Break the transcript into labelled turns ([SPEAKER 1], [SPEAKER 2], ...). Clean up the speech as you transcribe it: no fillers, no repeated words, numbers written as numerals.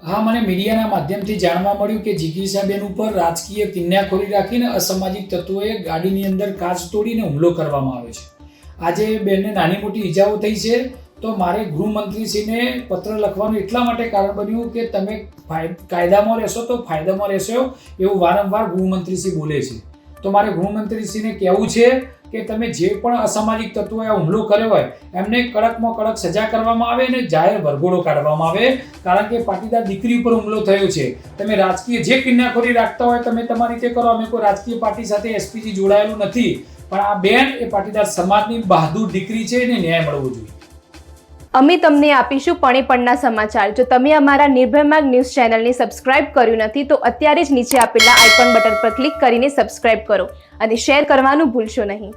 [SPEAKER 1] હા, મને મીડિયાના માધ્યમથી જાણવા મળ્યું કે જિગીશાબેન ઉપર રાજકીય કિન્યાખોરી રાખીને અસામાજિક તત્વોએ ગાડીની અંદર કાચ તોડીને હુમલો કરવામાં આવ્યો છે। આજે બેનને નાની મોટી ઈજાઓ થઈ છે, તો મારે ગૃહમંત્રીશ્રીને પત્ર લખવાનું એટલા માટે કારણ બન્યું કે તમે કાયદામાં રહેશો તો ફાયદામાં રહેશો એવું વારંવાર ગૃહમંત્રીશ્રી બોલે છે। તો મારે ગૃહમંત્રીશ્રીને કહેવું છે કે તમે જે પણ અસામાજિક તત્વોએ હુમલો કર્યો હોય એમને કડકમાં કડક સજા કરવામાં આવે અને જાહેર વરઘોડો કાઢવામાં આવે, કારણ કે પાટીદાર દીકરી ઉપર હુમલો થયો છે। તમે રાજકીય જે કિન્યાખોરી રાખતા હોય તમે તમારી રીતે કરો, અમે કોઈ રાજકીય પાર્ટી સાથે એસપીજી જોડાયેલું નથી, પણ આ બેન એ પાટીદાર સમાજની બહાદુર દીકરી છે એને ન્યાય મળવો જોઈએ।
[SPEAKER 2] અમે તમને આપીશું પળે પળના સમાચાર। જો તમે અમારા નિર્ભય માર્ગ ન્યૂઝ ચેનલને સબસ્ક્રાઇબ કર્યું નથી તો અત્યારે જ નીચે આપેલા આઇકોન બટન પર ક્લિક કરીને સબસ્ક્રાઇબ કરો અને શેર કરવાનું ભૂલશો નહીં।